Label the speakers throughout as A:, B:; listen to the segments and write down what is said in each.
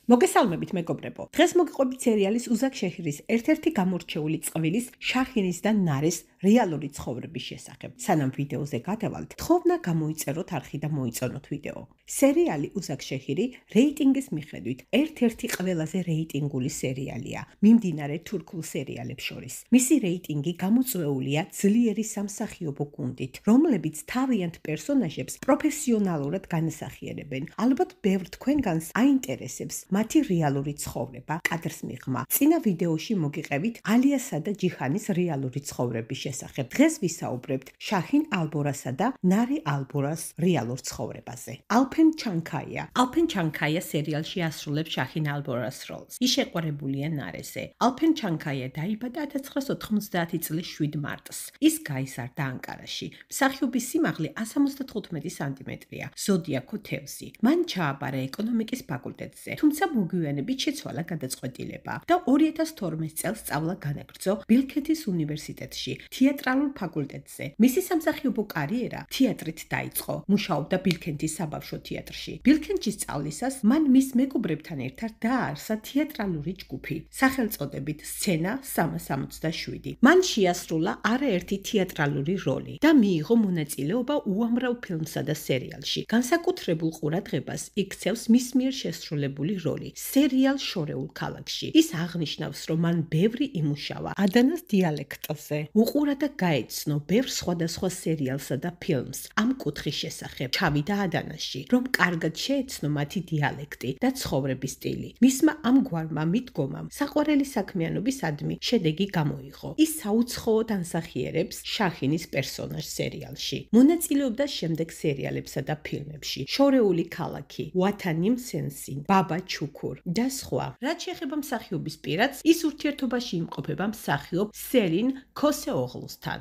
A: მოგესალმებით მეგობრებო. დღეს მოგიყვებით სერიალის უზაკ შეჰირის ერთ-ერთი გამორჩეული წყვილის შაჰინის და ნარეს რეალური ცხოვრების შესახებ. სანამ ვიდეოზე გადავალთ, თხოვნა გამოიწეროთ არხი და მოიწონოთ ვიდეო. სერიალი უზაკ შეჰირი რეიტინგის მიხედვით ერთ-ერთი ყველაზე რეიტინგული სერიალია მიმდინარე თურქულ სერიალებს შორის. მისი რეიტინგი გამოწვეულია ძლიერი სამსახიობო გუნდით, რომლებიც თავიანთ პერსონაჟებს პროფესიონალურად განასახიერებენ. ალბათ ბევრ თქვენგანს აინტერესებს მათი რეალური ცხოვრება, კადრს მიღმა. წინა ვიდეოში მოგიყევით ალიასა და ჯიჰანის რეალური ცხოვრების შესახებ. დღეს ვისაუბრებთ შაჰინ ალბორასა და ნარი ალბორას რეალურ ცხოვრებაზე. ალფენ ჩანქაია სერიალში ასრულებს შაჰინ ალბორას როლს. ის შეყვარებულია ნარეზე. ალფენ ჩანქაია დაიბადა 1990 წლის 7 მარტს. ის გაიზარდა ანკარაში. მსახიობის სიმაღლე 175 სანტიმეტრია, ზოდიაქო თევზი. მან ჩააბარა ეკონომიკის ფაკულტეტზე, თუმცა მოგვიანებით შეცვალა გადაწყვეტილება და 2012 წელს სწავლა განაგრძო ბილქეთის უნივერსიტეტში, თეატრალურ ფაკულტეტზე. მისი სამსახიობო კარიერა თეატრით დაიწყო. მუშაობდა ბილქეთის საბავშვო თეატრში. ბილქეთში სწავლისას მან მის მეგობრებთან ერთად დააარსა თეატრალური ჯგუფი, სახელწოდებით სცენა 367. მან შეასრულა არაერთი თეატრალური როლი და მიიღო მონაწილეობა უამრავ ფილმსა და სერიალში. განსაკუთრებულ ყურადღებას იქცევს მის მიერ შესრულებული როლი სერიალ შორეულ ქალაქში. ის აღნიშნავს, რომ მან ბევრი იმუშავა ადანას დიალექტზე. უყურა და გაეცნო ბევრ სხვადასხვა სერიალსა და ფილმს ამ კუთხის შესახებ. ჩავიდა ადანაში, რომ კარგად შეეცნო მათი დიალექტი და ცხოვრების სტილი. მისმა ამგვარმა მიდგომამ საყვარელი საქმიანობისადმი შედეგი გამოიღო. ის საუცხოოდ ანსახიერებს შაჰინის პერსონაჟს სერიალში. მონაწილეობდა შემდეგ სერიალებსა და ფილმებში: შორეული ქალაქი, ვათანი მსენსინ, ბაბა ჩუქურ და სხვა. რაც შეეხება მსახიობის პირადს, ის ურთიერთობაში იმყოფება მსახიობ სელინ ქოსეოღლუსთან.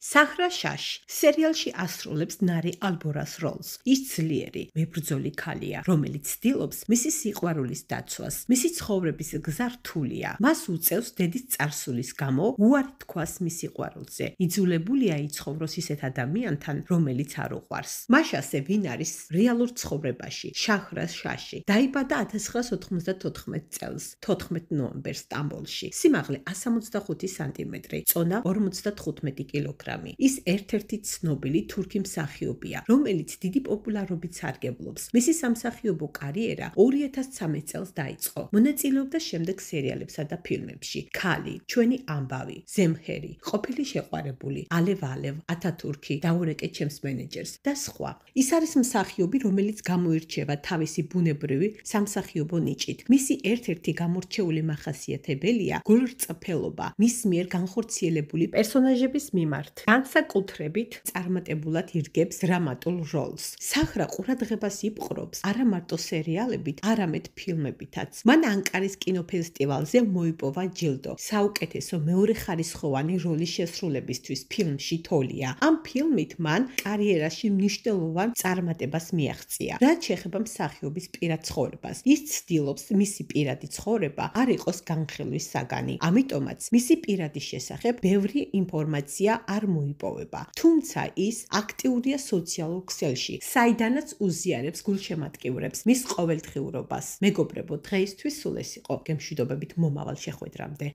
A: საჰრა შაში სერიალში ასრულებს ნარი ალბორას როლს. ის ძლიერი, მებრძოლი ქალია, რომელიც ცდილობს მისი სიყვარულის დაცვას. მისი ცხოვრების გზა რთულია. მას უწევს დედის წარსულის გამო უარი თქვას მის სიყვარულზე. იძულებულია იცხოვროს ისეთ ადამიანთან, რომელიც არ უყვარს. მაშასე ვინ არის რეალურ ცხოვრებაში? საჰრა შაში დაიბადა 1994 წელს 14 ნოემბერს სტამბოლში. სიმაღლე 165 სანტიმეტრი, წონა 55 კილოგრამი. ის ერთ-ერთი ცნობილი თურქი მსახიობია, რომელიც დიდი პოპულარობით სარგებლობს. მისი სამსახიობო კარიერა 2013 წელს დაიწყო. მონაწილეობდა შემდეგ სერიალებსა და ფილმებში: ქალი, ჩვენი ამბავი, ზემჰერი, ყოფილი შეყვარებული, ალევ, ათათურქი, დაურეკე ჩემს მენეჯერს და სხვა. ის არის მსახიობი, რომელიც გამოირჩევა თავისი ბუნებრივი სამსახიობო ნიჭით. მისი ერთ-ერთი გამორჩეული მახასიათებელია გულრწმფელობა მის მიერ განხორციელებული პერსონაჟების მიმართ. განსაკუთრებით წარმატებულად ირგებს დრამატულ როლს. საჰრა ყურადღებას იპყრობს არა მარტო სერიალებით, არამედ ფილმებითაც. მან ანკარის კინოფესტივალზე მოიპოვა ჯილდო საუკეთესო მეორეხარისხოვანი როლის შესრულებისთვის ფილმში თოლია. ამ ფილმით მან კარიერაში მნიშვნელოვან წარმატებას მიაღწია. რაც შეეხება მსახიობის პირად ცხოვრებას, ის ცდილობს მისი პირადი ცხოვრება არ იყოს განხილვის საგანი. ამიტომაც მისი პირადი შესახებ ბევრი ინფორმაცია არ მოიპოვება. თუმცა ის აქტიურია სოციალურ ქსელში, საიდანაც უზიარებს გულშემატკივრებს მის ყოველდღიურობას. მეგობრებო, დღეისთვის სულ ეს იყო. გემშვიდობებით მომავალ შეხვედრამდე.